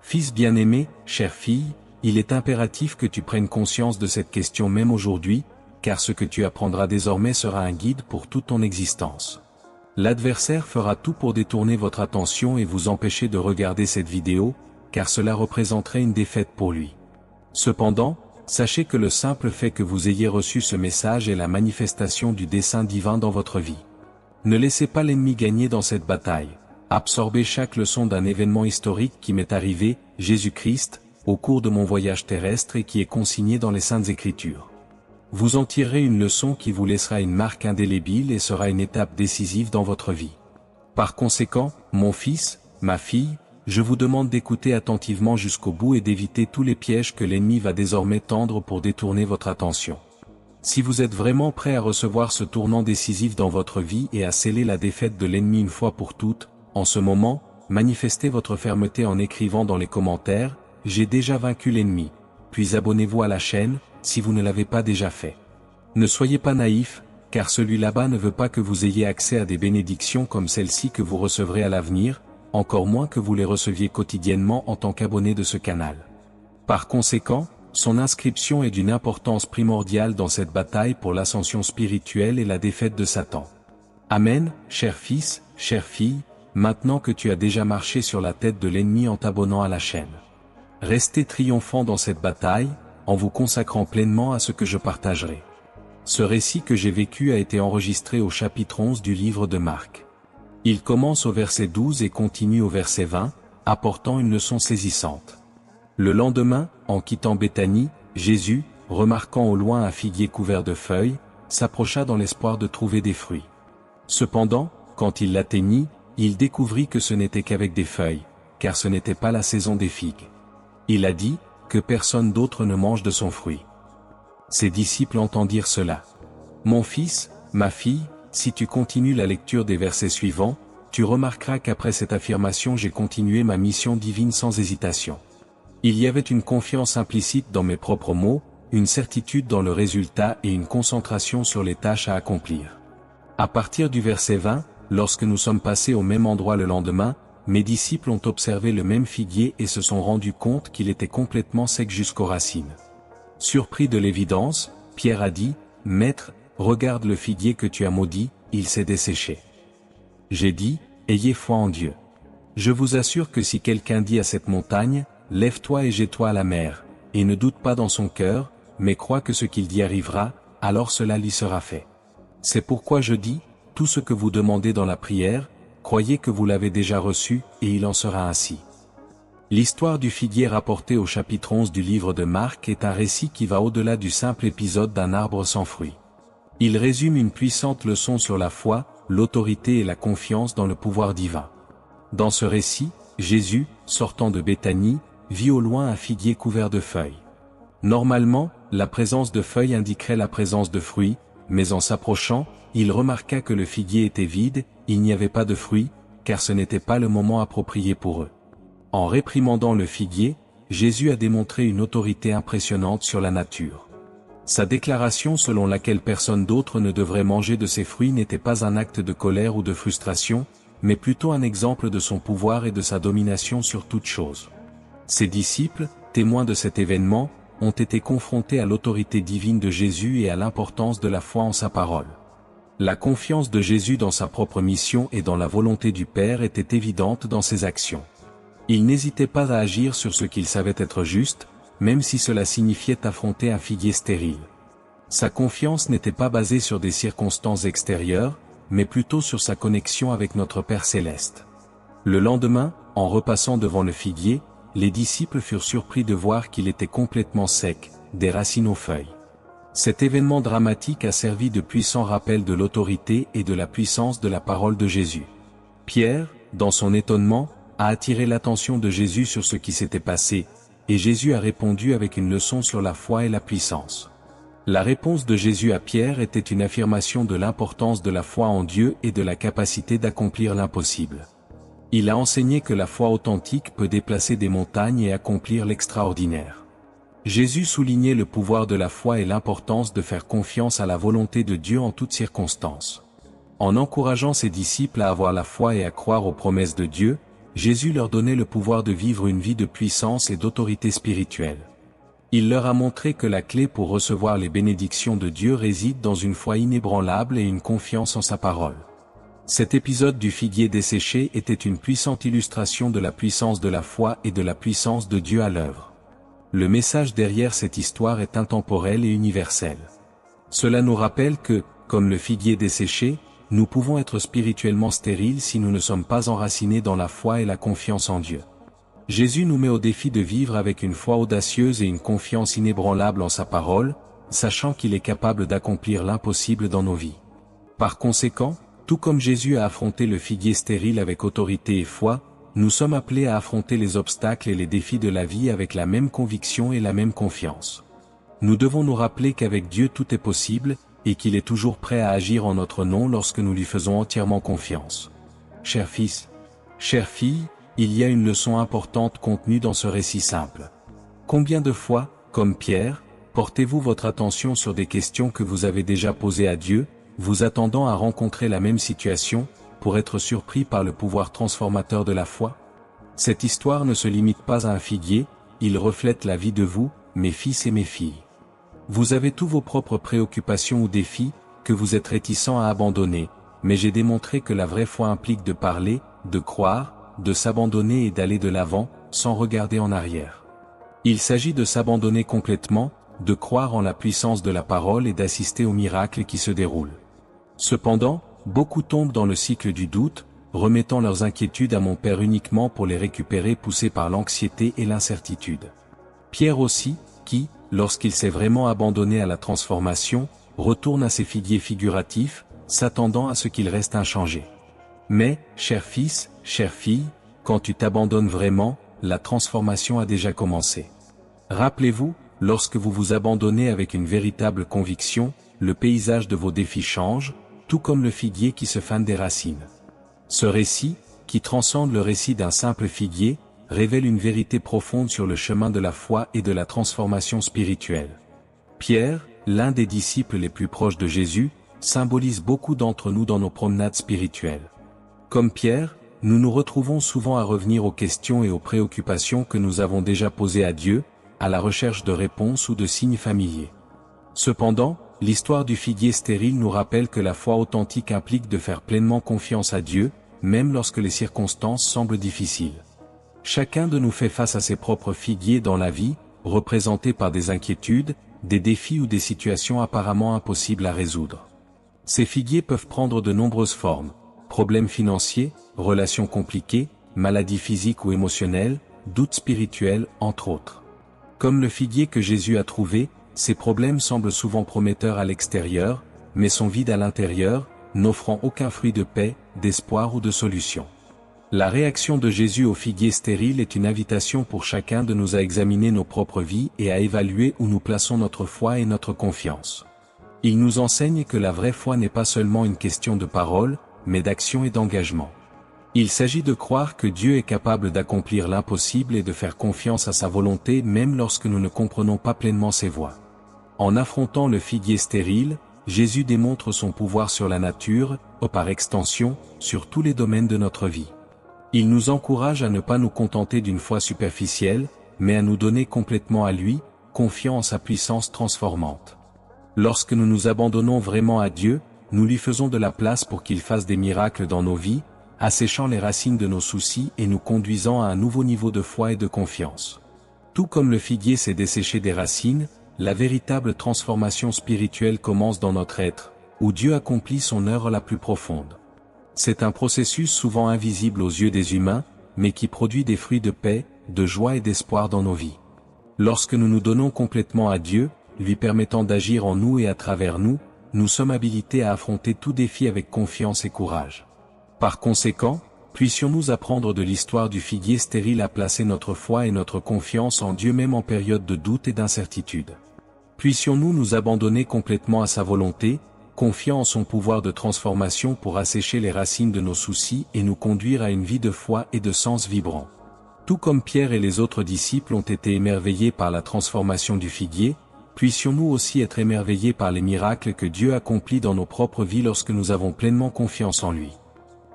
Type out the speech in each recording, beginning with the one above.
Fils bien-aimé, chère fille, il est impératif que tu prennes conscience de cette question même aujourd'hui, car ce que tu apprendras désormais sera un guide pour toute ton existence. L'adversaire fera tout pour détourner votre attention et vous empêcher de regarder cette vidéo, car cela représenterait une défaite pour lui. Cependant, sachez que le simple fait que vous ayez reçu ce message est la manifestation du dessein divin dans votre vie. Ne laissez pas l'ennemi gagner dans cette bataille. Absorbez chaque leçon d'un événement historique qui m'est arrivé, Jésus-Christ, au cours de mon voyage terrestre et qui est consigné dans les Saintes Écritures. Vous en tirerez une leçon qui vous laissera une marque indélébile et sera une étape décisive dans votre vie. Par conséquent, mon fils, ma fille, je vous demande d'écouter attentivement jusqu'au bout et d'éviter tous les pièges que l'ennemi va désormais tendre pour détourner votre attention. Si vous êtes vraiment prêt à recevoir ce tournant décisif dans votre vie et à sceller la défaite de l'ennemi une fois pour toutes, en ce moment, manifestez votre fermeté en écrivant dans les commentaires « J'ai déjà vaincu l'ennemi », puis abonnez-vous à la chaîne, si vous ne l'avez pas déjà fait. Ne soyez pas naïf, car celui là-bas ne veut pas que vous ayez accès à des bénédictions comme celle-ci que vous recevrez à l'avenir, encore moins que vous les receviez quotidiennement en tant qu'abonné de ce canal. Par conséquent, son inscription est d'une importance primordiale dans cette bataille pour l'ascension spirituelle et la défaite de Satan. Amen, cher fils, chère fille, maintenant que tu as déjà marché sur la tête de l'ennemi en t'abonnant à la chaîne. Restez triomphant dans cette bataille, en vous consacrant pleinement à ce que je partagerai. Ce récit que j'ai vécu a été enregistré au chapitre 11 du livre de Marc. Il commence au verset 12 et continue au verset 20, apportant une leçon saisissante. Le lendemain, en quittant Béthanie, Jésus, remarquant au loin un figuier couvert de feuilles, s'approcha dans l'espoir de trouver des fruits. Cependant, quand il l'atteignit, il découvrit que ce n'était qu'avec des feuilles, car ce n'était pas la saison des figues. Il a dit, que personne d'autre ne mange de son fruit. Ses disciples entendirent cela. Mon fils, ma fille, si tu continues la lecture des versets suivants, tu remarqueras qu'après cette affirmation j'ai continué ma mission divine sans hésitation. Il y avait une confiance implicite dans mes propres mots, une certitude dans le résultat et une concentration sur les tâches à accomplir. À partir du verset 20, lorsque nous sommes passés au même endroit le lendemain, mes disciples ont observé le même figuier et se sont rendus compte qu'il était complètement sec jusqu'aux racines. Surpris de l'évidence, Pierre a dit, « Maître, regarde le figuier que tu as maudit, il s'est desséché. » J'ai dit, « Ayez foi en Dieu. Je vous assure que si quelqu'un dit à cette montagne, « Lève-toi et jette-toi à la mer », et ne doute pas dans son cœur, mais croit que ce qu'il dit arrivera, alors cela lui sera fait. C'est pourquoi je dis, tout ce que vous demandez dans la prière, croyez que vous l'avez déjà reçu, et il en sera ainsi. L'histoire du figuier rapportée au chapitre 11 du livre de Marc est un récit qui va au-delà du simple épisode d'un arbre sans fruits. Il résume une puissante leçon sur la foi, l'autorité et la confiance dans le pouvoir divin. Dans ce récit, Jésus, sortant de Béthanie, vit au loin un figuier couvert de feuilles. Normalement, la présence de feuilles indiquerait la présence de fruits, mais en s'approchant, il remarqua que le figuier était vide, il n'y avait pas de fruits, car ce n'était pas le moment approprié pour eux. En réprimandant le figuier, Jésus a démontré une autorité impressionnante sur la nature. Sa déclaration selon laquelle personne d'autre ne devrait manger de ses fruits n'était pas un acte de colère ou de frustration, mais plutôt un exemple de son pouvoir et de sa domination sur toute chose. Ses disciples, témoins de cet événement, ont été confrontés à l'autorité divine de Jésus et à l'importance de la foi en sa parole. La confiance de Jésus dans sa propre mission et dans la volonté du Père était évidente dans ses actions. Il n'hésitait pas à agir sur ce qu'il savait être juste, même si cela signifiait affronter un figuier stérile. Sa confiance n'était pas basée sur des circonstances extérieures, mais plutôt sur sa connexion avec notre Père Céleste. Le lendemain, en repassant devant le figuier, les disciples furent surpris de voir qu'il était complètement sec, des racines aux feuilles. Cet événement dramatique a servi de puissant rappel de l'autorité et de la puissance de la parole de Jésus. Pierre, dans son étonnement, a attiré l'attention de Jésus sur ce qui s'était passé, et Jésus a répondu avec une leçon sur la foi et la puissance. La réponse de Jésus à Pierre était une affirmation de l'importance de la foi en Dieu et de la capacité d'accomplir l'impossible. Il a enseigné que la foi authentique peut déplacer des montagnes et accomplir l'extraordinaire. Jésus soulignait le pouvoir de la foi et l'importance de faire confiance à la volonté de Dieu en toutes circonstances. En encourageant ses disciples à avoir la foi et à croire aux promesses de Dieu, Jésus leur donnait le pouvoir de vivre une vie de puissance et d'autorité spirituelle. Il leur a montré que la clé pour recevoir les bénédictions de Dieu réside dans une foi inébranlable et une confiance en sa parole. Cet épisode du figuier desséché était une puissante illustration de la puissance de la foi et de la puissance de Dieu à l'œuvre. Le message derrière cette histoire est intemporel et universel. Cela nous rappelle que, comme le figuier desséché, nous pouvons être spirituellement stériles si nous ne sommes pas enracinés dans la foi et la confiance en Dieu. Jésus nous met au défi de vivre avec une foi audacieuse et une confiance inébranlable en sa parole, sachant qu'il est capable d'accomplir l'impossible dans nos vies. Par conséquent, tout comme Jésus a affronté le figuier stérile avec autorité et foi, nous sommes appelés à affronter les obstacles et les défis de la vie avec la même conviction et la même confiance. Nous devons nous rappeler qu'avec Dieu tout est possible, et qu'il est toujours prêt à agir en notre nom lorsque nous lui faisons entièrement confiance. Chers fils, chères filles, il y a une leçon importante contenue dans ce récit simple. Combien de fois, comme Pierre, portez-vous votre attention sur des questions que vous avez déjà posées à Dieu, vous attendant à rencontrer la même situation, pour être surpris par le pouvoir transformateur de la foi? Cette histoire ne se limite pas à un figuier, il reflète la vie de vous, mes fils et mes filles. Vous avez tous vos propres préoccupations ou défis, que vous êtes réticents à abandonner, mais j'ai démontré que la vraie foi implique de parler, de croire, de s'abandonner et d'aller de l'avant, sans regarder en arrière. Il s'agit de s'abandonner complètement, de croire en la puissance de la parole et d'assister aux miracles qui se déroulent. Cependant, beaucoup tombent dans le cycle du doute, remettant leurs inquiétudes à mon Père uniquement pour les récupérer poussés par l'anxiété et l'incertitude. Pierre aussi, qui, lorsqu'il s'est vraiment abandonné à la transformation, retourne à ses figuiers figuratifs, s'attendant à ce qu'il reste inchangé. Mais, cher fils, chère fille, quand tu t'abandonnes vraiment, la transformation a déjà commencé. Rappelez-vous, lorsque vous vous abandonnez avec une véritable conviction, le paysage de vos défis change, tout comme le figuier qui se fane des racines. Ce récit, qui transcende le récit d'un simple figuier, révèle une vérité profonde sur le chemin de la foi et de la transformation spirituelle. Pierre, l'un des disciples les plus proches de Jésus, symbolise beaucoup d'entre nous dans nos promenades spirituelles. Comme Pierre, nous nous retrouvons souvent à revenir aux questions et aux préoccupations que nous avons déjà posées à Dieu, à la recherche de réponses ou de signes familiers. Cependant, l'histoire du figuier stérile nous rappelle que la foi authentique implique de faire pleinement confiance à Dieu, même lorsque les circonstances semblent difficiles. Chacun de nous fait face à ses propres figuiers dans la vie, représentés par des inquiétudes, des défis ou des situations apparemment impossibles à résoudre. Ces figuiers peuvent prendre de nombreuses formes: problèmes financiers, relations compliquées, maladies physiques ou émotionnelles, doutes spirituels, entre autres. Comme le figuier que Jésus a trouvé, ces problèmes semblent souvent prometteurs à l'extérieur, mais sont vides à l'intérieur, n'offrant aucun fruit de paix, d'espoir ou de solution. La réaction de Jésus au figuier stérile est une invitation pour chacun de nous à examiner nos propres vies et à évaluer où nous plaçons notre foi et notre confiance. Il nous enseigne que la vraie foi n'est pas seulement une question de parole, mais d'action et d'engagement. Il s'agit de croire que Dieu est capable d'accomplir l'impossible et de faire confiance à sa volonté même lorsque nous ne comprenons pas pleinement ses voies. En affrontant le figuier stérile, Jésus démontre son pouvoir sur la nature, ou par extension, sur tous les domaines de notre vie. Il nous encourage à ne pas nous contenter d'une foi superficielle, mais à nous donner complètement à lui, confiant en sa puissance transformante. Lorsque nous nous abandonnons vraiment à Dieu, nous lui faisons de la place pour qu'il fasse des miracles dans nos vies, asséchant les racines de nos soucis et nous conduisant à un nouveau niveau de foi et de confiance. Tout comme le figuier s'est desséché des racines, la véritable transformation spirituelle commence dans notre être, où Dieu accomplit son œuvre la plus profonde. C'est un processus souvent invisible aux yeux des humains, mais qui produit des fruits de paix, de joie et d'espoir dans nos vies. Lorsque nous nous donnons complètement à Dieu, lui permettant d'agir en nous et à travers nous, nous sommes habilités à affronter tout défi avec confiance et courage. Par conséquent, puissions-nous apprendre de l'histoire du figuier stérile à placer notre foi et notre confiance en Dieu même en période de doute et d'incertitude. Puissions-nous nous abandonner complètement à sa volonté, confiant en son pouvoir de transformation pour assécher les racines de nos soucis et nous conduire à une vie de foi et de sens vibrant. Tout comme Pierre et les autres disciples ont été émerveillés par la transformation du figuier, puissions-nous aussi être émerveillés par les miracles que Dieu accomplit dans nos propres vies lorsque nous avons pleinement confiance en lui.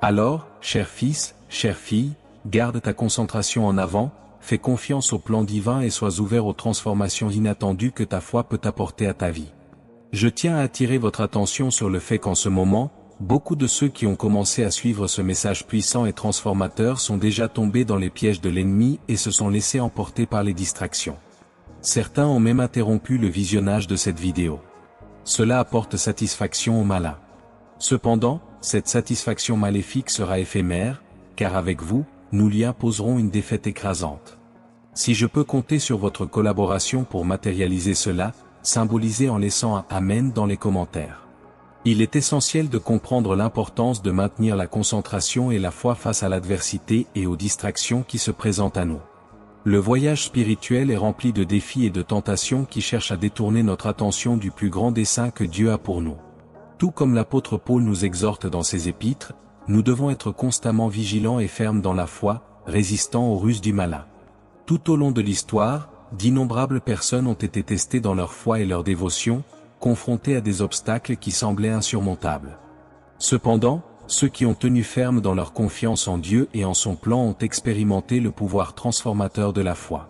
Alors, chers fils, chères filles, garde ta concentration en avant, fais confiance au plan divin et sois ouvert aux transformations inattendues que ta foi peut apporter à ta vie. Je tiens à attirer votre attention sur le fait qu'en ce moment, beaucoup de ceux qui ont commencé à suivre ce message puissant et transformateur sont déjà tombés dans les pièges de l'ennemi et se sont laissés emporter par les distractions. Certains ont même interrompu le visionnage de cette vidéo. Cela apporte satisfaction aux malins. Cependant, cette satisfaction maléfique sera éphémère, car avec vous, nous lui imposerons une défaite écrasante. Si je peux compter sur votre collaboration pour matérialiser cela, symbolisez en laissant un « Amen » dans les commentaires. Il est essentiel de comprendre l'importance de maintenir la concentration et la foi face à l'adversité et aux distractions qui se présentent à nous. Le voyage spirituel est rempli de défis et de tentations qui cherchent à détourner notre attention du plus grand dessein que Dieu a pour nous. Tout comme l'apôtre Paul nous exhorte dans ses épîtres, nous devons être constamment vigilants et fermes dans la foi, résistant aux ruses du malin. Tout au long de l'histoire, d'innombrables personnes ont été testées dans leur foi et leur dévotion, confrontées à des obstacles qui semblaient insurmontables. Cependant, ceux qui ont tenu ferme dans leur confiance en Dieu et en son plan ont expérimenté le pouvoir transformateur de la foi.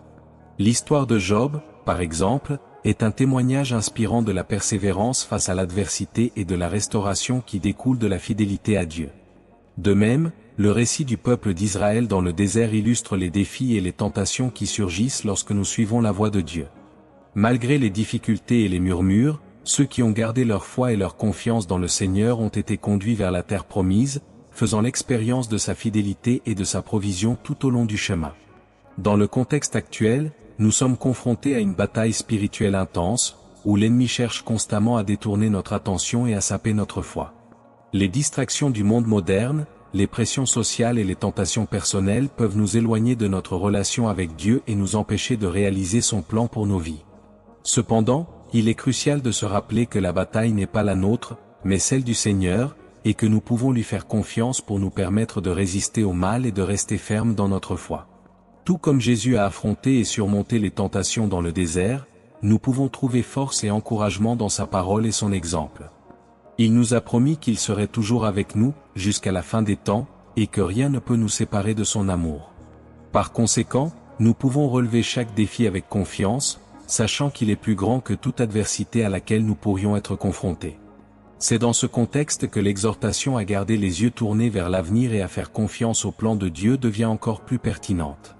L'histoire de Job, par exemple, est un témoignage inspirant de la persévérance face à l'adversité et de la restauration qui découle de la fidélité à Dieu. De même, le récit du peuple d'Israël dans le désert illustre les défis et les tentations qui surgissent lorsque nous suivons la voie de Dieu. Malgré les difficultés et les murmures, ceux qui ont gardé leur foi et leur confiance dans le Seigneur ont été conduits vers la terre promise, faisant l'expérience de sa fidélité et de sa provision tout au long du chemin. Dans le contexte actuel, nous sommes confrontés à une bataille spirituelle intense, où l'ennemi cherche constamment à détourner notre attention et à saper notre foi. Les distractions du monde moderne, les pressions sociales et les tentations personnelles peuvent nous éloigner de notre relation avec Dieu et nous empêcher de réaliser son plan pour nos vies. Cependant, il est crucial de se rappeler que la bataille n'est pas la nôtre, mais celle du Seigneur, et que nous pouvons lui faire confiance pour nous permettre de résister au mal et de rester fermes dans notre foi. Tout comme Jésus a affronté et surmonté les tentations dans le désert, nous pouvons trouver force et encouragement dans sa parole et son exemple. Il nous a promis qu'il serait toujours avec nous, jusqu'à la fin des temps, et que rien ne peut nous séparer de son amour. Par conséquent, nous pouvons relever chaque défi avec confiance, sachant qu'il est plus grand que toute adversité à laquelle nous pourrions être confrontés. C'est dans ce contexte que l'exhortation à garder les yeux tournés vers l'avenir et à faire confiance au plan de Dieu devient encore plus pertinente.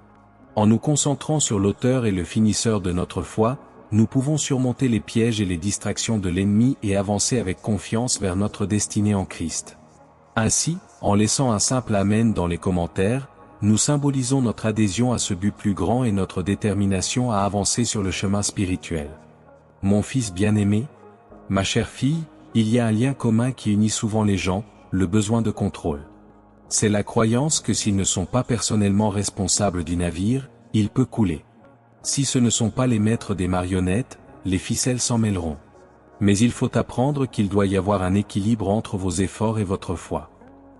En nous concentrant sur l'auteur et le finisseur de notre foi, nous pouvons surmonter les pièges et les distractions de l'ennemi et avancer avec confiance vers notre destinée en Christ. Ainsi, en laissant un simple Amen dans les commentaires, nous symbolisons notre adhésion à ce but plus grand et notre détermination à avancer sur le chemin spirituel. Mon fils bien-aimé, ma chère fille, il y a un lien commun qui unit souvent les gens, le besoin de contrôle. C'est la croyance que s'ils ne sont pas personnellement responsables du navire, il peut couler. Si ce ne sont pas les maîtres des marionnettes, les ficelles s'en mêleront. Mais il faut apprendre qu'il doit y avoir un équilibre entre vos efforts et votre foi.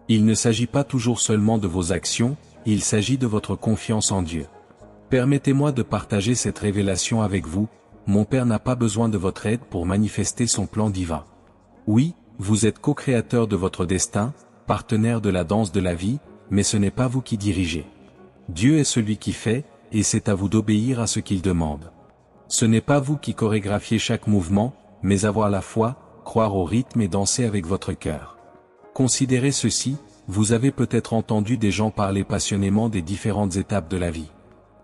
Il ne s'agit pas toujours seulement de vos actions, il s'agit de votre confiance en Dieu. Permettez-moi de partager cette révélation avec vous, mon Père n'a pas besoin de votre aide pour manifester son plan divin. Oui, vous êtes co-créateur de votre destin, partenaire de la danse de la vie, mais ce n'est pas vous qui dirigez. Dieu est celui qui fait, et c'est à vous d'obéir à ce qu'il demande. Ce n'est pas vous qui chorégraphiez chaque mouvement, mais avoir la foi, croire au rythme et danser avec votre cœur. Considérez ceci, vous avez peut-être entendu des gens parler passionnément des différentes étapes de la vie.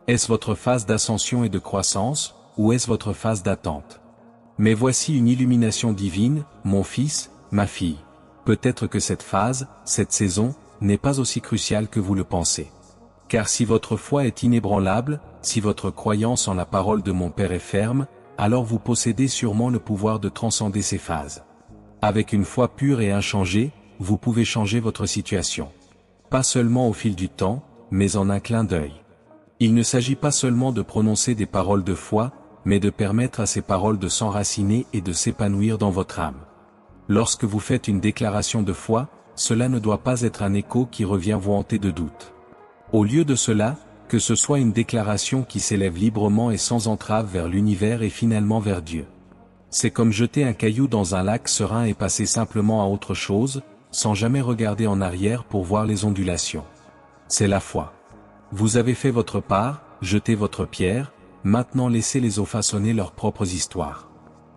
Est-ce votre phase d'ascension et de croissance, ou est-ce votre phase d'attente? Mais voici une illumination divine, mon fils, ma fille. Peut-être que cette phase, cette saison, n'est pas aussi cruciale que vous le pensez. Car si votre foi est inébranlable, si votre croyance en la parole de mon Père est ferme, alors vous possédez sûrement le pouvoir de transcender ces phases. Avec une foi pure et inchangée, vous pouvez changer votre situation. Pas seulement au fil du temps, mais en un clin d'œil. Il ne s'agit pas seulement de prononcer des paroles de foi, mais de permettre à ces paroles de s'enraciner et de s'épanouir dans votre âme. Lorsque vous faites une déclaration de foi, cela ne doit pas être un écho qui revient vous hanter de doute. Au lieu de cela, que ce soit une déclaration qui s'élève librement et sans entrave vers l'univers et finalement vers Dieu. C'est comme jeter un caillou dans un lac serein et passer simplement à autre chose, sans jamais regarder en arrière pour voir les ondulations. C'est la foi. Vous avez fait votre part, jetez votre pierre, maintenant laissez les eaux façonner leurs propres histoires.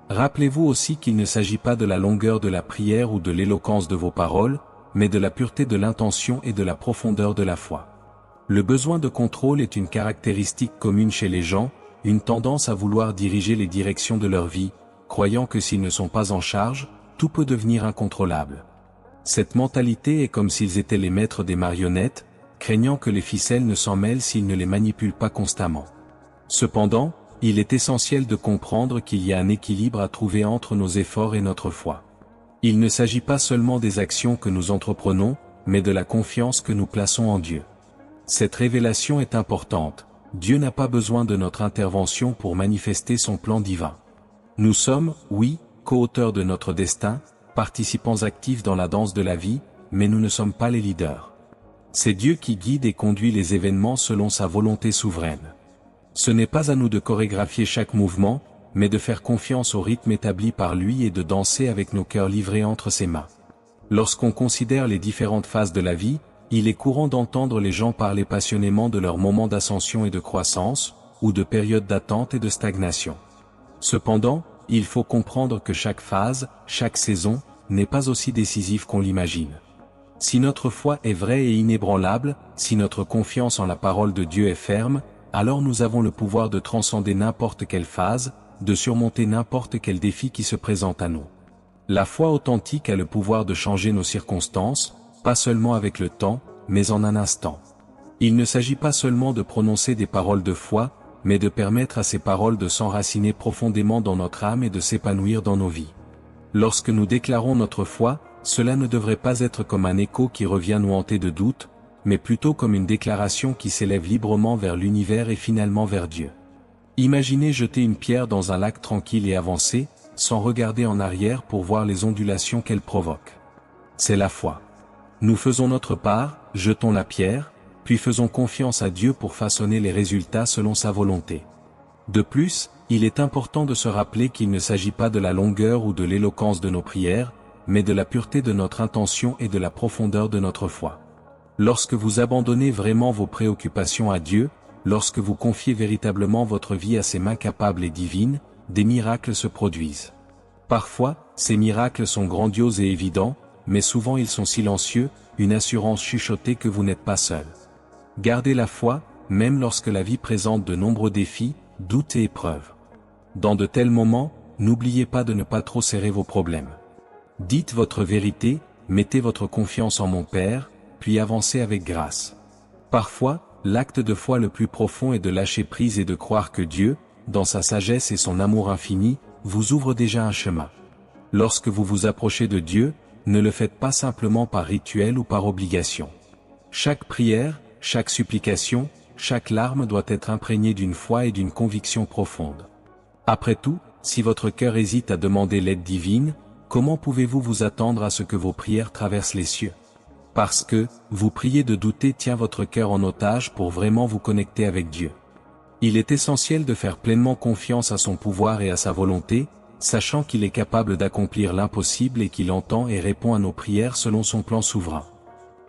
Rappelez-vous aussi qu'il ne s'agit pas de la longueur de la prière ou de l'éloquence de vos paroles, mais de la pureté de l'intention et de la profondeur de la foi. Le besoin de contrôle est une caractéristique commune chez les gens, une tendance à vouloir diriger les directions de leur vie, croyant que s'ils ne sont pas en charge, tout peut devenir incontrôlable. Cette mentalité est comme s'ils étaient les maîtres des marionnettes, craignant que les ficelles ne s'en mêlent s'ils ne les manipulent pas constamment. Cependant, il est essentiel de comprendre qu'il y a un équilibre à trouver entre nos efforts et notre foi. Il ne s'agit pas seulement des actions que nous entreprenons, mais de la confiance que nous plaçons en Dieu. Cette révélation est importante. Dieu n'a pas besoin de notre intervention pour manifester son plan divin. Nous sommes, oui, co-auteurs de notre destin, participants actifs dans la danse de la vie, mais nous ne sommes pas les leaders. C'est Dieu qui guide et conduit les événements selon sa volonté souveraine. Ce n'est pas à nous de chorégraphier chaque mouvement, mais de faire confiance au rythme établi par lui et de danser avec nos cœurs livrés entre ses mains. Lorsqu'on considère les différentes phases de la vie, il est courant d'entendre les gens parler passionnément de leurs moments d'ascension et de croissance, ou de périodes d'attente et de stagnation. Cependant, il faut comprendre que chaque phase, chaque saison, n'est pas aussi décisive qu'on l'imagine. Si notre foi est vraie et inébranlable, si notre confiance en la parole de Dieu est ferme, alors nous avons le pouvoir de transcender n'importe quelle phase, de surmonter n'importe quel défi qui se présente à nous. La foi authentique a le pouvoir de changer nos circonstances, pas seulement avec le temps, mais en un instant. Il ne s'agit pas seulement de prononcer des paroles de foi, mais de permettre à ces paroles de s'enraciner profondément dans notre âme et de s'épanouir dans nos vies. Lorsque nous déclarons notre foi, cela ne devrait pas être comme un écho qui revient nous hanter de doute, mais plutôt comme une déclaration qui s'élève librement vers l'univers et finalement vers Dieu. Imaginez jeter une pierre dans un lac tranquille et avancer, sans regarder en arrière pour voir les ondulations qu'elle provoque. C'est la foi. Nous faisons notre part, jetons la pierre, puis faisons confiance à Dieu pour façonner les résultats selon sa volonté. De plus, il est important de se rappeler qu'il ne s'agit pas de la longueur ou de l'éloquence de nos prières, mais de la pureté de notre intention et de la profondeur de notre foi. Lorsque vous abandonnez vraiment vos préoccupations à Dieu, lorsque vous confiez véritablement votre vie à ses mains capables et divines, des miracles se produisent. Parfois, ces miracles sont grandioses et évidents, mais souvent ils sont silencieux, une assurance chuchotée que vous n'êtes pas seul. Gardez la foi, même lorsque la vie présente de nombreux défis, doutes et épreuves. Dans de tels moments, n'oubliez pas de ne pas trop serrer vos problèmes. Dites votre vérité, mettez votre confiance en mon Père, puis avancez avec grâce. Parfois, l'acte de foi le plus profond est de lâcher prise et de croire que Dieu, dans sa sagesse et son amour infini, vous ouvre déjà un chemin. Lorsque vous vous approchez de Dieu, ne le faites pas simplement par rituel ou par obligation. Chaque prière, chaque supplication, chaque larme doit être imprégnée d'une foi et d'une conviction profonde. Après tout, si votre cœur hésite à demander l'aide divine, comment pouvez-vous vous attendre à ce que vos prières traversent les cieux? Parce que, vous priez de douter tient votre cœur en otage pour vraiment vous connecter avec Dieu. Il est essentiel de faire pleinement confiance à son pouvoir et à sa volonté, sachant qu'il est capable d'accomplir l'impossible et qu'il entend et répond à nos prières selon son plan souverain.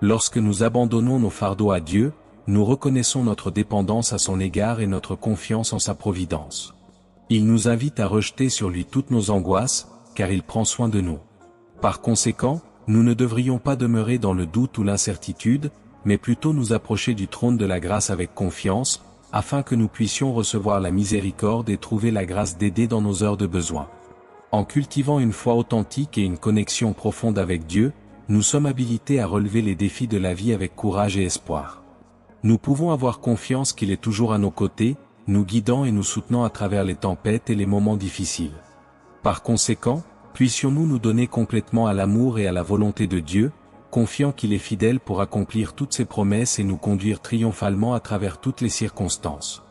Lorsque nous abandonnons nos fardeaux à Dieu, nous reconnaissons notre dépendance à son égard et notre confiance en sa providence. Il nous invite à rejeter sur lui toutes nos angoisses, car il prend soin de nous. Par conséquent, nous ne devrions pas demeurer dans le doute ou l'incertitude, mais plutôt nous approcher du trône de la grâce avec confiance, afin que nous puissions recevoir la miséricorde et trouver la grâce d'aider dans nos heures de besoin. En cultivant une foi authentique et une connexion profonde avec Dieu, nous sommes habilités à relever les défis de la vie avec courage et espoir. Nous pouvons avoir confiance qu'il est toujours à nos côtés, nous guidant et nous soutenant à travers les tempêtes et les moments difficiles. Par conséquent, puissions-nous nous donner complètement à l'amour et à la volonté de Dieu, confiant qu'il est fidèle pour accomplir toutes ses promesses et nous conduire triomphalement à travers toutes les circonstances.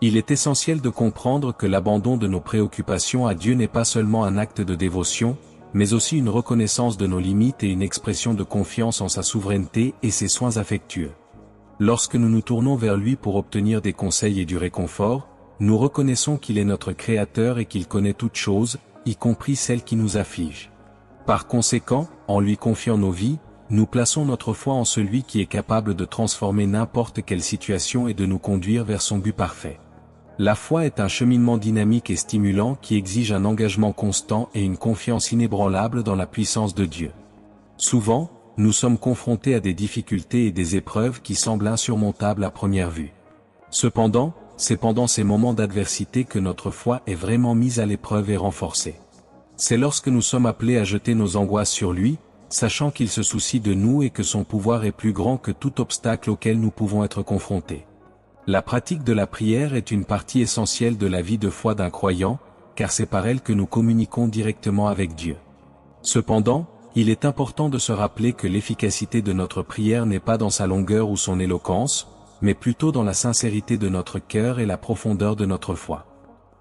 Il est essentiel de comprendre que l'abandon de nos préoccupations à Dieu n'est pas seulement un acte de dévotion, mais aussi une reconnaissance de nos limites et une expression de confiance en sa souveraineté et ses soins affectueux. Lorsque nous nous tournons vers lui pour obtenir des conseils et du réconfort, nous reconnaissons qu'il est notre Créateur et qu'il connaît toutes choses, y compris celles qui nous affligent. Par conséquent, en lui confiant nos vies, nous plaçons notre foi en celui qui est capable de transformer n'importe quelle situation et de nous conduire vers son but parfait. La foi est un cheminement dynamique et stimulant qui exige un engagement constant et une confiance inébranlable dans la puissance de Dieu. Souvent, nous sommes confrontés à des difficultés et des épreuves qui semblent insurmontables à première vue. Cependant, c'est pendant ces moments d'adversité que notre foi est vraiment mise à l'épreuve et renforcée. C'est lorsque nous sommes appelés à jeter nos angoisses sur lui, sachant qu'il se soucie de nous et que son pouvoir est plus grand que tout obstacle auquel nous pouvons être confrontés. La pratique de la prière est une partie essentielle de la vie de foi d'un croyant, car c'est par elle que nous communiquons directement avec Dieu. Cependant, il est important de se rappeler que l'efficacité de notre prière n'est pas dans sa longueur ou son éloquence, mais plutôt dans la sincérité de notre cœur et la profondeur de notre foi.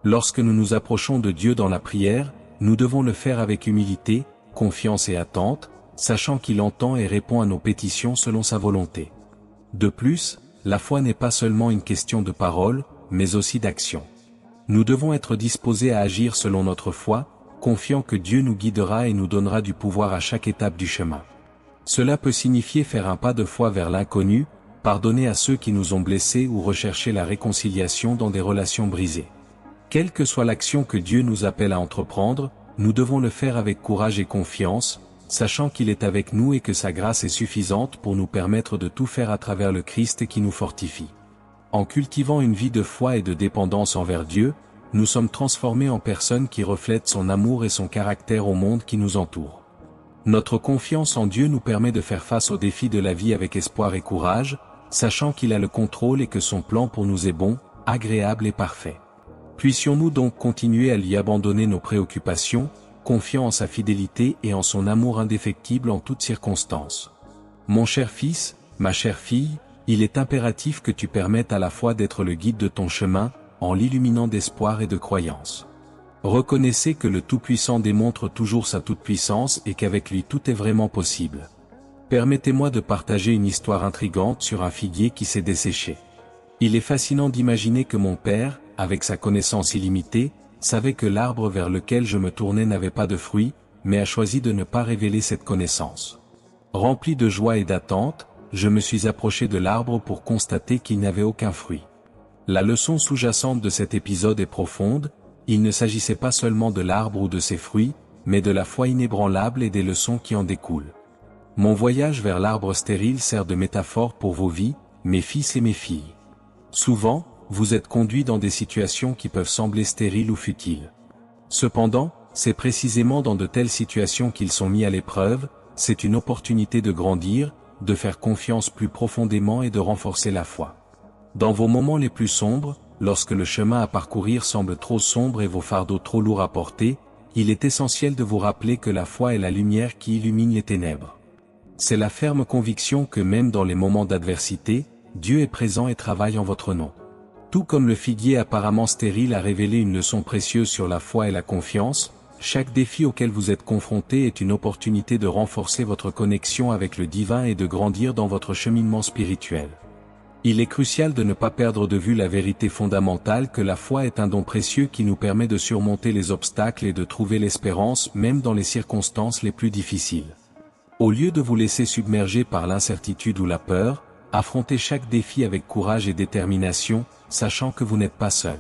Lorsque nous nous approchons de Dieu dans la prière, nous devons le faire avec humilité, confiance et attente, sachant qu'il entend et répond à nos pétitions selon sa volonté. De plus, la foi n'est pas seulement une question de parole, mais aussi d'action. Nous devons être disposés à agir selon notre foi, confiant que Dieu nous guidera et nous donnera du pouvoir à chaque étape du chemin. Cela peut signifier faire un pas de foi vers l'inconnu, pardonner à ceux qui nous ont blessés ou rechercher la réconciliation dans des relations brisées. Quelle que soit l'action que Dieu nous appelle à entreprendre, nous devons le faire avec courage et confiance, sachant qu'il est avec nous et que sa grâce est suffisante pour nous permettre de tout faire à travers le Christ qui nous fortifie. En cultivant une vie de foi et de dépendance envers Dieu, nous sommes transformés en personnes qui reflètent son amour et son caractère au monde qui nous entoure. Notre confiance en Dieu nous permet de faire face aux défis de la vie avec espoir et courage, sachant qu'il a le contrôle et que son plan pour nous est bon, agréable et parfait. Puissions-nous donc continuer à lui abandonner nos préoccupations, confiant en sa fidélité et en son amour indéfectible en toutes circonstances. Mon cher fils, ma chère fille, il est impératif que tu permettes à la fois d'être le guide de ton chemin, en l'illuminant d'espoir et de croyance. Reconnaissez que le Tout-Puissant démontre toujours sa toute-puissance et qu'avec lui tout est vraiment possible. Permettez-moi de partager une histoire intrigante sur un figuier qui s'est desséché. Il est fascinant d'imaginer que mon père, avec sa connaissance illimitée, savait que l'arbre vers lequel je me tournais n'avait pas de fruits, mais a choisi de ne pas révéler cette connaissance. Rempli de joie et d'attente, je me suis approché de l'arbre pour constater qu'il n'avait aucun fruit. La leçon sous-jacente de cet épisode est profonde, il ne s'agissait pas seulement de l'arbre ou de ses fruits, mais de la foi inébranlable et des leçons qui en découlent. Mon voyage vers l'arbre stérile sert de métaphore pour vos vies, mes fils et mes filles. Souvent, vous êtes conduits dans des situations qui peuvent sembler stériles ou futiles. Cependant, c'est précisément dans de telles situations qu'ils sont mis à l'épreuve, c'est une opportunité de grandir, de faire confiance plus profondément et de renforcer la foi. Dans vos moments les plus sombres, lorsque le chemin à parcourir semble trop sombre et vos fardeaux trop lourds à porter, il est essentiel de vous rappeler que la foi est la lumière qui illumine les ténèbres. C'est la ferme conviction que même dans les moments d'adversité, Dieu est présent et travaille en votre nom. Tout comme le figuier apparemment stérile a révélé une leçon précieuse sur la foi et la confiance, chaque défi auquel vous êtes confronté est une opportunité de renforcer votre connexion avec le divin et de grandir dans votre cheminement spirituel. Il est crucial de ne pas perdre de vue la vérité fondamentale que la foi est un don précieux qui nous permet de surmonter les obstacles et de trouver l'espérance même dans les circonstances les plus difficiles. Au lieu de vous laisser submerger par l'incertitude ou la peur, affrontez chaque défi avec courage et détermination, sachant que vous n'êtes pas seul.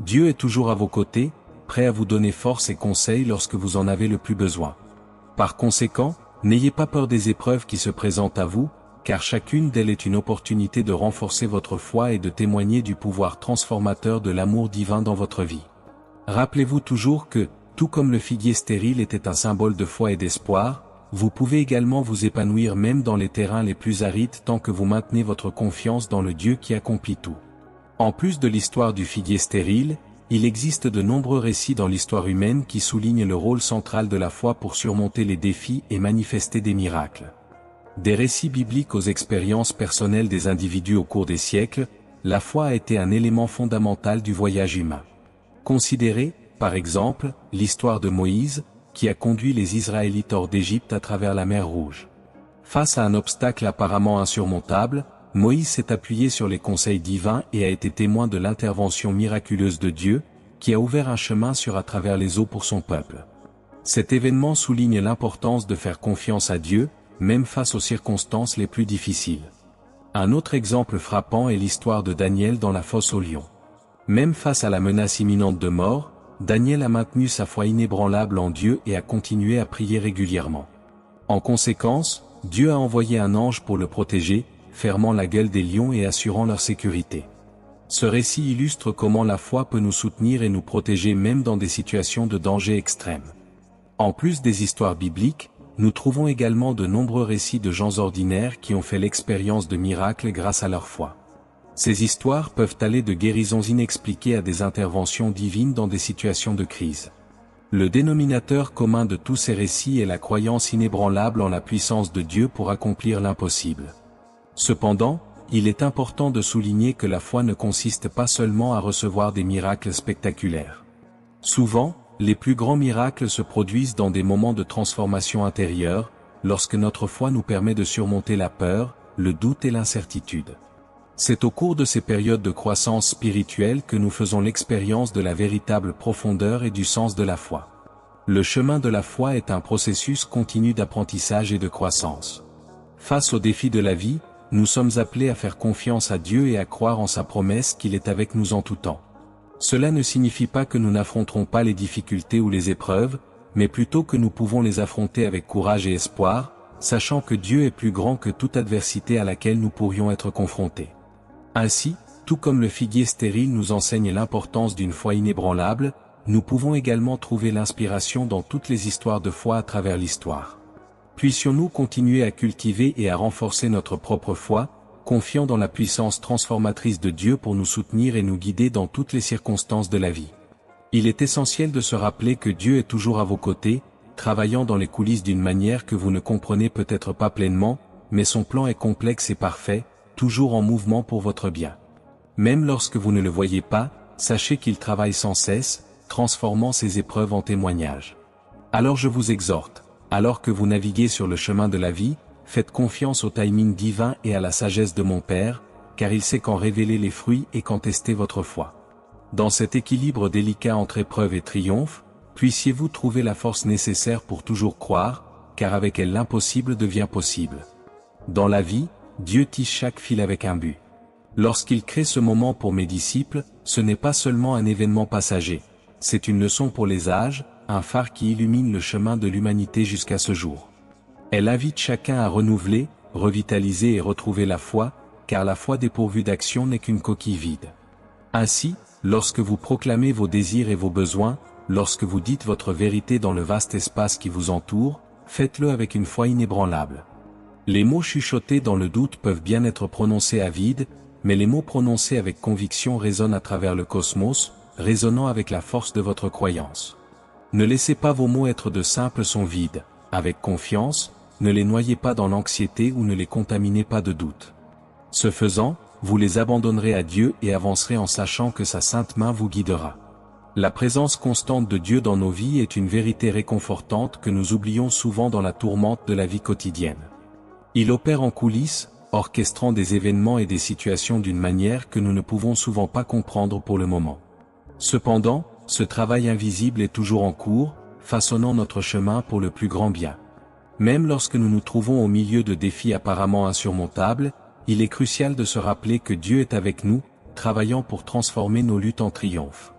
Dieu est toujours à vos côtés, prêt à vous donner force et conseils lorsque vous en avez le plus besoin. Par conséquent, n'ayez pas peur des épreuves qui se présentent à vous, car chacune d'elles est une opportunité de renforcer votre foi et de témoigner du pouvoir transformateur de l'amour divin dans votre vie. Rappelez-vous toujours que, tout comme le figuier stérile était un symbole de foi et d'espoir, vous pouvez également vous épanouir même dans les terrains les plus arides tant que vous maintenez votre confiance dans le Dieu qui accomplit tout. En plus de l'histoire du figuier stérile, il existe de nombreux récits dans l'histoire humaine qui soulignent le rôle central de la foi pour surmonter les défis et manifester des miracles. Des récits bibliques aux expériences personnelles des individus au cours des siècles, la foi a été un élément fondamental du voyage humain. Considérez, par exemple, l'histoire de Moïse, qui a conduit les Israélites hors d'Égypte à travers la mer Rouge. Face à un obstacle apparemment insurmontable, Moïse s'est appuyé sur les conseils divins et a été témoin de l'intervention miraculeuse de Dieu, qui a ouvert un chemin sur à travers les eaux pour son peuple. Cet événement souligne l'importance de faire confiance à Dieu, même face aux circonstances les plus difficiles. Un autre exemple frappant est l'histoire de Daniel dans la fosse aux lions. Même face à la menace imminente de mort, Daniel a maintenu sa foi inébranlable en Dieu et a continué à prier régulièrement. En conséquence, Dieu a envoyé un ange pour le protéger, fermant la gueule des lions et assurant leur sécurité. Ce récit illustre comment la foi peut nous soutenir et nous protéger même dans des situations de danger extrême. En plus des histoires bibliques, nous trouvons également de nombreux récits de gens ordinaires qui ont fait l'expérience de miracles grâce à leur foi. Ces histoires peuvent aller de guérisons inexpliquées à des interventions divines dans des situations de crise. Le dénominateur commun de tous ces récits est la croyance inébranlable en la puissance de Dieu pour accomplir l'impossible. Cependant, il est important de souligner que la foi ne consiste pas seulement à recevoir des miracles spectaculaires. Souvent, les plus grands miracles se produisent dans des moments de transformation intérieure, lorsque notre foi nous permet de surmonter la peur, le doute et l'incertitude. C'est au cours de ces périodes de croissance spirituelle que nous faisons l'expérience de la véritable profondeur et du sens de la foi. Le chemin de la foi est un processus continu d'apprentissage et de croissance. Face aux défis de la vie, nous sommes appelés à faire confiance à Dieu et à croire en sa promesse qu'il est avec nous en tout temps. Cela ne signifie pas que nous n'affronterons pas les difficultés ou les épreuves, mais plutôt que nous pouvons les affronter avec courage et espoir, sachant que Dieu est plus grand que toute adversité à laquelle nous pourrions être confrontés. Ainsi, tout comme le figuier stérile nous enseigne l'importance d'une foi inébranlable, nous pouvons également trouver l'inspiration dans toutes les histoires de foi à travers l'histoire. Puissions-nous continuer à cultiver et à renforcer notre propre foi, confiant dans la puissance transformatrice de Dieu pour nous soutenir et nous guider dans toutes les circonstances de la vie. Il est essentiel de se rappeler que Dieu est toujours à vos côtés, travaillant dans les coulisses d'une manière que vous ne comprenez peut-être pas pleinement, mais son plan est complexe et parfait, toujours en mouvement pour votre bien. Même lorsque vous ne le voyez pas, sachez qu'il travaille sans cesse, transformant ces épreuves en témoignages. Alors je vous exhorte, alors que vous naviguez sur le chemin de la vie, faites confiance au timing divin et à la sagesse de mon Père, car il sait quand révéler les fruits et quand tester votre foi. Dans cet équilibre délicat entre épreuve et triomphe, puissiez-vous trouver la force nécessaire pour toujours croire, car avec elle l'impossible devient possible. Dans la vie, Dieu tisse chaque fil avec un but. Lorsqu'il crée ce moment pour mes disciples, ce n'est pas seulement un événement passager, c'est une leçon pour les âges, un phare qui illumine le chemin de l'humanité jusqu'à ce jour. Elle invite chacun à renouveler, revitaliser et retrouver la foi, car la foi dépourvue d'action n'est qu'une coquille vide. Ainsi, lorsque vous proclamez vos désirs et vos besoins, lorsque vous dites votre vérité dans le vaste espace qui vous entoure, faites-le avec une foi inébranlable. Les mots chuchotés dans le doute peuvent bien être prononcés à vide, mais les mots prononcés avec conviction résonnent à travers le cosmos, résonnant avec la force de votre croyance. Ne laissez pas vos mots être de simples sons vides, avec confiance, ne les noyez pas dans l'anxiété ou ne les contaminez pas de doute. Ce faisant, vous les abandonnerez à Dieu et avancerez en sachant que sa sainte main vous guidera. La présence constante de Dieu dans nos vies est une vérité réconfortante que nous oublions souvent dans la tourmente de la vie quotidienne. Il opère en coulisses, orchestrant des événements et des situations d'une manière que nous ne pouvons souvent pas comprendre pour le moment. Cependant, ce travail invisible est toujours en cours, façonnant notre chemin pour le plus grand bien. Même lorsque nous nous trouvons au milieu de défis apparemment insurmontables, il est crucial de se rappeler que Dieu est avec nous, travaillant pour transformer nos luttes en triomphe.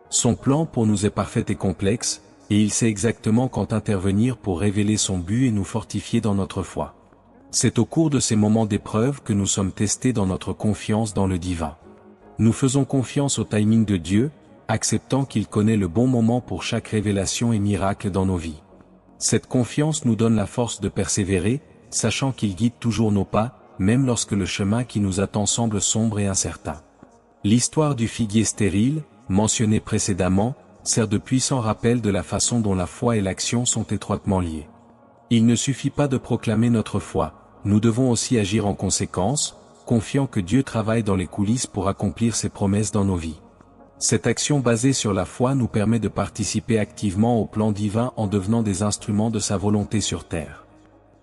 Son plan pour nous est parfait et complexe, et il sait exactement quand intervenir pour révéler son but et nous fortifier dans notre foi. C'est au cours de ces moments d'épreuve que nous sommes testés dans notre confiance dans le divin. Nous faisons confiance au timing de Dieu, acceptant qu'il connaît le bon moment pour chaque révélation et miracle dans nos vies. Cette confiance nous donne la force de persévérer, sachant qu'il guide toujours nos pas, même lorsque le chemin qui nous attend semble sombre et incertain. L'histoire du figuier stérile, mentionnée précédemment, sert de puissant rappel de la façon dont la foi et l'action sont étroitement liées. Il ne suffit pas de proclamer notre foi, nous devons aussi agir en conséquence, confiant que Dieu travaille dans les coulisses pour accomplir ses promesses dans nos vies. Cette action basée sur la foi nous permet de participer activement au plan divin en devenant des instruments de sa volonté sur terre.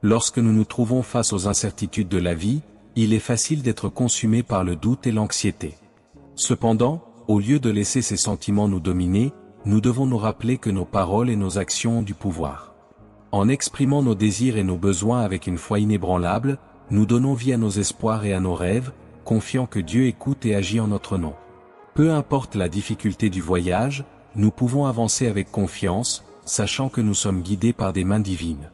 Lorsque nous nous trouvons face aux incertitudes de la vie, il est facile d'être consumé par le doute et l'anxiété. Cependant, au lieu de laisser ces sentiments nous dominer, nous devons nous rappeler que nos paroles et nos actions ont du pouvoir. En exprimant nos désirs et nos besoins avec une foi inébranlable, nous donnons vie à nos espoirs et à nos rêves, confiant que Dieu écoute et agit en notre nom. Peu importe la difficulté du voyage, nous pouvons avancer avec confiance, sachant que nous sommes guidés par des mains divines.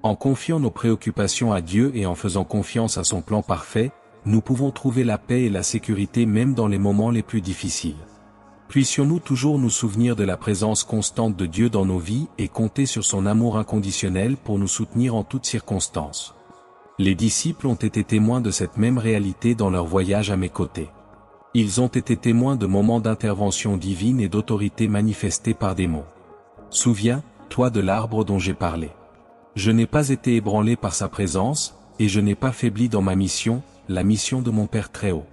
En confiant nos préoccupations à Dieu et en faisant confiance à son plan parfait, nous pouvons trouver la paix et la sécurité même dans les moments les plus difficiles. Puissions-nous toujours nous souvenir de la présence constante de Dieu dans nos vies et compter sur son amour inconditionnel pour nous soutenir en toutes circonstances. Les disciples ont été témoins de cette même réalité dans leur voyage à mes côtés. Ils ont été témoins de moments d'intervention divine et d'autorité manifestés par des mots. Souviens-toi de l'arbre dont j'ai parlé. Je n'ai pas été ébranlé par sa présence, et je n'ai pas faibli dans ma mission, la mission de mon Père très haut.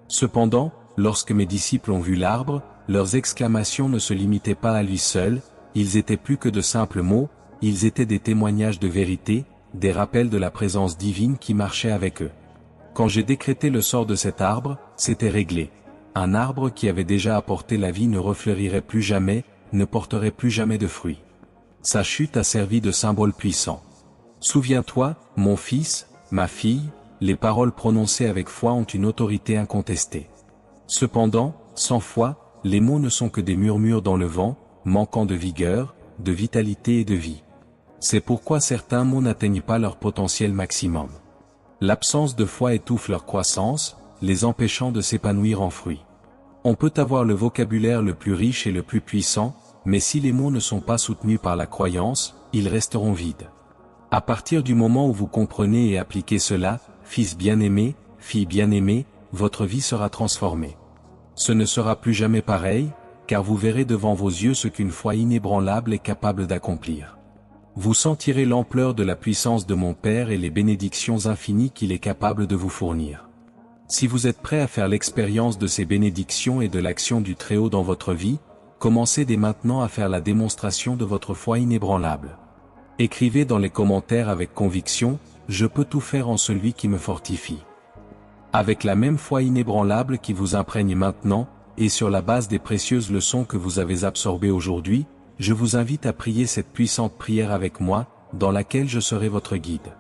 Cependant, lorsque mes disciples ont vu l'arbre, leurs exclamations ne se limitaient pas à lui seul, ils étaient plus que de simples mots, ils étaient des témoignages de vérité, des rappels de la présence divine qui marchait avec eux. Quand j'ai décrété le sort de cet arbre, c'était réglé. Un arbre qui avait déjà apporté la vie ne refleurirait plus jamais, ne porterait plus jamais de fruits. Sa chute a servi de symbole puissant. Souviens-toi, mon fils, ma fille, les paroles prononcées avec foi ont une autorité incontestée. Cependant, sans foi, les mots ne sont que des murmures dans le vent, manquant de vigueur, de vitalité et de vie. C'est pourquoi certains mots n'atteignent pas leur potentiel maximum. L'absence de foi étouffe leur croissance, les empêchant de s'épanouir en fruits. On peut avoir le vocabulaire le plus riche et le plus puissant, mais si les mots ne sont pas soutenus par la croyance, ils resteront vides. À partir du moment où vous comprenez et appliquez cela, fils bien-aimé, fille bien-aimée, votre vie sera transformée. Ce ne sera plus jamais pareil, car vous verrez devant vos yeux ce qu'une foi inébranlable est capable d'accomplir. Vous sentirez l'ampleur de la puissance de mon Père et les bénédictions infinies qu'il est capable de vous fournir. Si vous êtes prêt à faire l'expérience de ces bénédictions et de l'action du Très-Haut dans votre vie, commencez dès maintenant à faire la démonstration de votre foi inébranlable. Écrivez dans les commentaires avec conviction, « Je peux tout faire en celui qui me fortifie ». Avec la même foi inébranlable qui vous imprègne maintenant, et sur la base des précieuses leçons que vous avez absorbées aujourd'hui, je vous invite à prier cette puissante prière avec moi, dans laquelle je serai votre guide.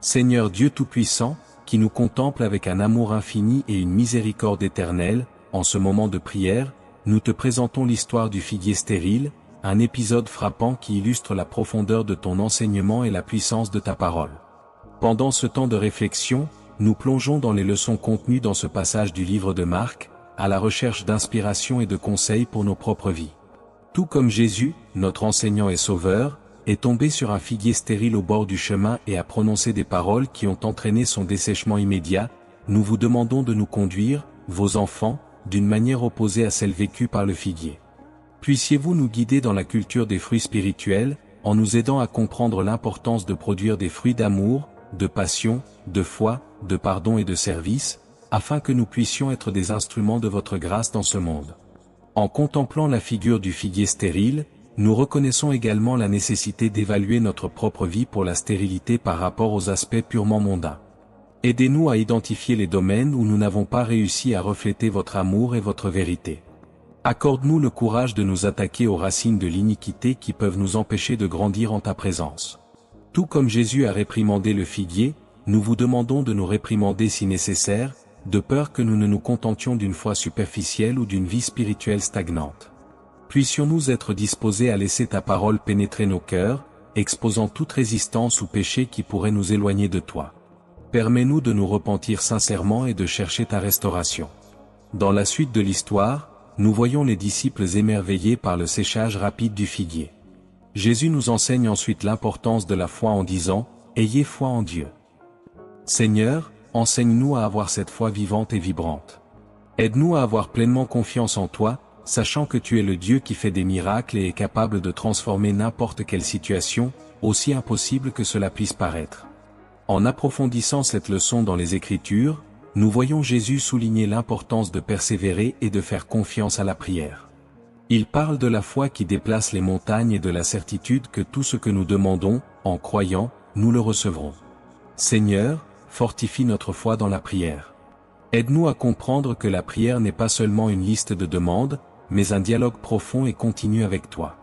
Seigneur Dieu Tout-Puissant, qui nous contemple avec un amour infini et une miséricorde éternelle, en ce moment de prière, nous te présentons l'histoire du figuier stérile, un épisode frappant qui illustre la profondeur de ton enseignement et la puissance de ta parole. Pendant ce temps de réflexion, nous plongeons dans les leçons contenues dans ce passage du livre de Marc, à la recherche d'inspiration et de conseils pour nos propres vies. Tout comme Jésus, notre enseignant et sauveur, est tombé sur un figuier stérile au bord du chemin et a prononcé des paroles qui ont entraîné son dessèchement immédiat, nous vous demandons de nous conduire, vos enfants, d'une manière opposée à celle vécue par le figuier. Puissiez-vous nous guider dans la culture des fruits spirituels, en nous aidant à comprendre l'importance de produire des fruits d'amour, de passion, de foi, de pardon et de service, afin que nous puissions être des instruments de votre grâce dans ce monde. En contemplant la figure du figuier stérile, nous reconnaissons également la nécessité d'évaluer notre propre vie pour la stérilité par rapport aux aspects purement mondains. Aidez-nous à identifier les domaines où nous n'avons pas réussi à refléter votre amour et votre vérité. Accorde-nous le courage de nous attaquer aux racines de l'iniquité qui peuvent nous empêcher de grandir en ta présence. Tout comme Jésus a réprimandé le figuier, nous vous demandons de nous réprimander si nécessaire, de peur que nous ne nous contentions d'une foi superficielle ou d'une vie spirituelle stagnante. Puissions-nous être disposés à laisser ta parole pénétrer nos cœurs, exposant toute résistance ou péché qui pourrait nous éloigner de toi. Permets-nous de nous repentir sincèrement et de chercher ta restauration. Dans la suite de l'histoire, nous voyons les disciples émerveillés par le séchage rapide du figuier. Jésus nous enseigne ensuite l'importance de la foi en disant « Ayez foi en Dieu ». Seigneur, enseigne-nous à avoir cette foi vivante et vibrante. Aide-nous à avoir pleinement confiance en toi, sachant que tu es le Dieu qui fait des miracles et est capable de transformer n'importe quelle situation, aussi impossible que cela puisse paraître. En approfondissant cette leçon dans les Écritures, nous voyons Jésus souligner l'importance de persévérer et de faire confiance à la prière. Il parle de la foi qui déplace les montagnes et de la certitude que tout ce que nous demandons, en croyant, nous le recevrons. Seigneur, fortifie notre foi dans la prière. Aide-nous à comprendre que la prière n'est pas seulement une liste de demandes, mais un dialogue profond et continu avec toi.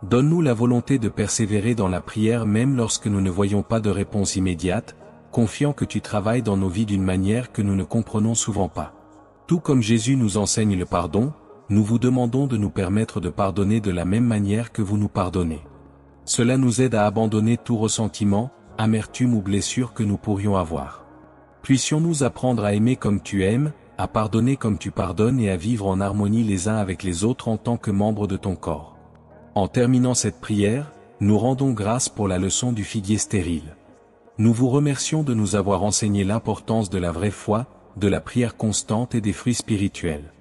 Donne-nous la volonté de persévérer dans la prière même lorsque nous ne voyons pas de réponse immédiate, confiant que tu travailles dans nos vies d'une manière que nous ne comprenons souvent pas. Tout comme Jésus nous enseigne le pardon, nous vous demandons de nous permettre de pardonner de la même manière que vous nous pardonnez. Cela nous aide à abandonner tout ressentiment, amertume ou blessure que nous pourrions avoir. Puissions-nous apprendre à aimer comme tu aimes, à pardonner comme tu pardonnes et à vivre en harmonie les uns avec les autres en tant que membres de ton corps. En terminant cette prière, nous rendons grâce pour la leçon du figuier stérile. Nous vous remercions de nous avoir enseigné l'importance de la vraie foi, de la prière constante et des fruits spirituels.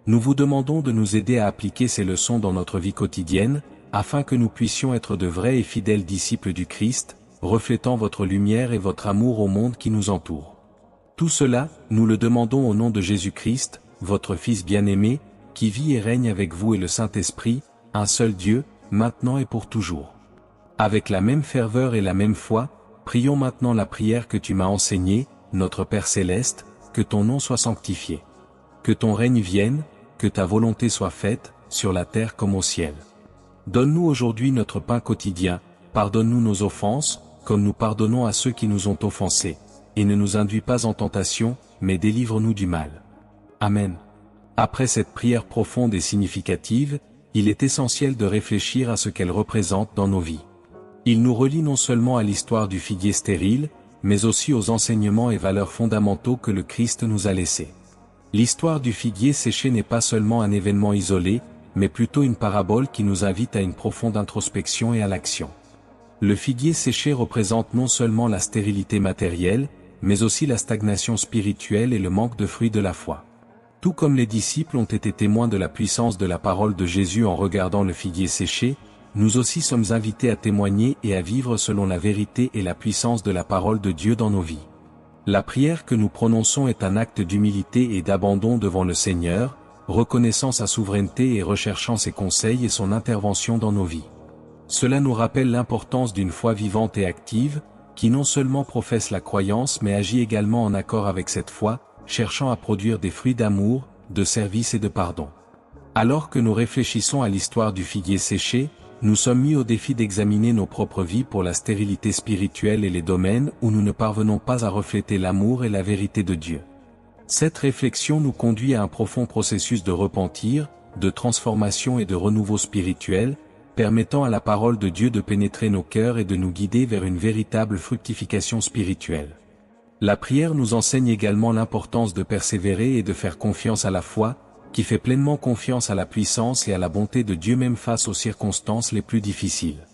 Nous vous demandons de nous aider à appliquer ces leçons dans notre vie quotidienne, afin que nous puissions être de vrais et fidèles disciples du Christ, reflétant votre lumière et votre amour au monde qui nous entoure. Tout cela, nous le demandons au nom de Jésus-Christ, votre Fils bien-aimé, qui vit et règne avec vous et le Saint-Esprit, un seul Dieu, maintenant et pour toujours. Avec la même ferveur et la même foi, prions maintenant la prière que tu m'as enseignée, notre Père céleste, que ton nom soit sanctifié. Que ton règne vienne, que ta volonté soit faite, sur la terre comme au ciel. Donne-nous aujourd'hui notre pain quotidien, pardonne-nous nos offenses, comme nous pardonnons à ceux qui nous ont offensés, et ne nous induis pas en tentation, mais délivre-nous du mal. Amen. Après cette prière profonde et significative, il est essentiel de réfléchir à ce qu'elle représente dans nos vies. Il nous relie non seulement à l'histoire du figuier stérile, mais aussi aux enseignements et valeurs fondamentaux que le Christ nous a laissés. L'histoire du figuier séché n'est pas seulement un événement isolé, mais plutôt une parabole qui nous invite à une profonde introspection et à l'action. Le figuier séché représente non seulement la stérilité matérielle, mais aussi la stagnation spirituelle et le manque de fruits de la foi. Tout comme les disciples ont été témoins de la puissance de la parole de Jésus en regardant le figuier séché, nous aussi sommes invités à témoigner et à vivre selon la vérité et la puissance de la parole de Dieu dans nos vies. La prière que nous prononçons est un acte d'humilité et d'abandon devant le Seigneur, reconnaissant sa souveraineté et recherchant ses conseils et son intervention dans nos vies. Cela nous rappelle l'importance d'une foi vivante et active, qui non seulement professe la croyance mais agit également en accord avec cette foi, cherchant à produire des fruits d'amour, de service et de pardon. Alors que nous réfléchissons à l'histoire du figuier séché, nous sommes mis au défi d'examiner nos propres vies pour la stérilité spirituelle et les domaines où nous ne parvenons pas à refléter l'amour et la vérité de Dieu. Cette réflexion nous conduit à un profond processus de repentir, de transformation et de renouveau spirituel, permettant à la parole de Dieu de pénétrer nos cœurs et de nous guider vers une véritable fructification spirituelle. La prière nous enseigne également l'importance de persévérer et de faire confiance à la foi, qui fait pleinement confiance à la puissance et à la bonté de Dieu même face aux circonstances les plus difficiles.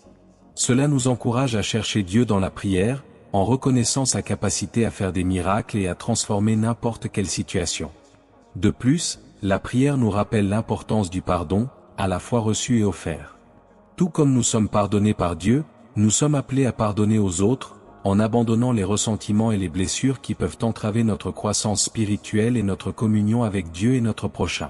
Cela nous encourage à chercher Dieu dans la prière, en reconnaissant sa capacité à faire des miracles et à transformer n'importe quelle situation. De plus, la prière nous rappelle l'importance du pardon, à la fois reçu et offert. Tout comme nous sommes pardonnés par Dieu, nous sommes appelés à pardonner aux autres, en abandonnant les ressentiments et les blessures qui peuvent entraver notre croissance spirituelle et notre communion avec Dieu et notre prochain.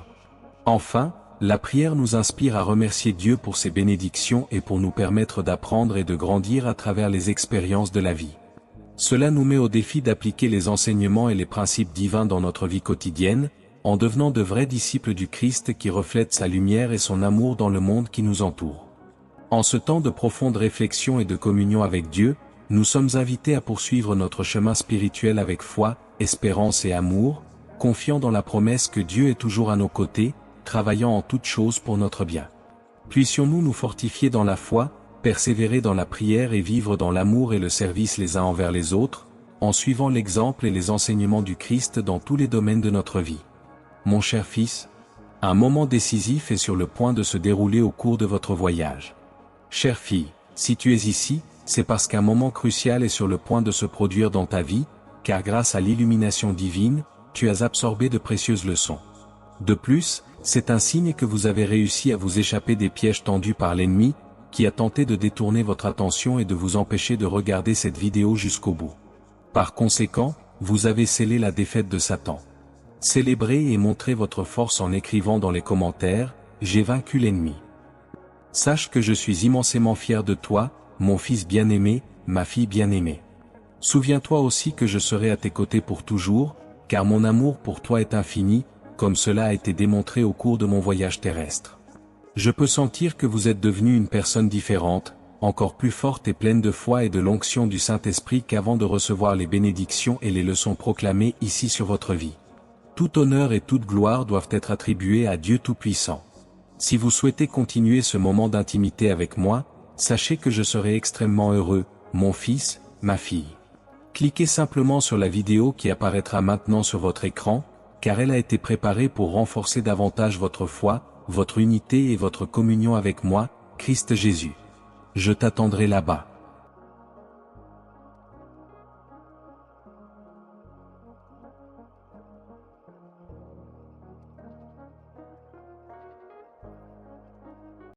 Enfin, la prière nous inspire à remercier Dieu pour ses bénédictions et pour nous permettre d'apprendre et de grandir à travers les expériences de la vie. Cela nous met au défi d'appliquer les enseignements et les principes divins dans notre vie quotidienne, en devenant de vrais disciples du Christ qui reflètent sa lumière et son amour dans le monde qui nous entoure. En ce temps de profonde réflexion et de communion avec Dieu, nous sommes invités à poursuivre notre chemin spirituel avec foi, espérance et amour, confiant dans la promesse que Dieu est toujours à nos côtés, travaillant en toutes choses pour notre bien. Puissions-nous nous fortifier dans la foi, persévérer dans la prière et vivre dans l'amour et le service les uns envers les autres, en suivant l'exemple et les enseignements du Christ dans tous les domaines de notre vie. Mon cher fils, un moment décisif est sur le point de se dérouler au cours de votre voyage. Chère fille, si tu es ici, c'est parce qu'un moment crucial est sur le point de se produire dans ta vie, car grâce à l'illumination divine, tu as absorbé de précieuses leçons. De plus, c'est un signe que vous avez réussi à vous échapper des pièges tendus par l'ennemi, qui a tenté de détourner votre attention et de vous empêcher de regarder cette vidéo jusqu'au bout. Par conséquent, vous avez scellé la défaite de Satan. Célébrez et montrez votre force en écrivant dans les commentaires « J'ai vaincu l'ennemi ». Sache que je suis immensément fier de toi, mon fils bien-aimé, ma fille bien-aimée. Souviens-toi aussi que je serai à tes côtés pour toujours, car mon amour pour toi est infini, comme cela a été démontré au cours de mon voyage terrestre. Je peux sentir que vous êtes devenu une personne différente, encore plus forte et pleine de foi et de l'onction du Saint-Esprit qu'avant de recevoir les bénédictions et les leçons proclamées ici sur votre vie. Tout honneur et toute gloire doivent être attribués à Dieu Tout-Puissant. Si vous souhaitez continuer ce moment d'intimité avec moi, sachez que je serai extrêmement heureux, mon fils, ma fille. Cliquez simplement sur la vidéo qui apparaîtra maintenant sur votre écran, car elle a été préparée pour renforcer davantage votre foi, votre unité et votre communion avec moi, Christ Jésus. Je t'attendrai là-bas.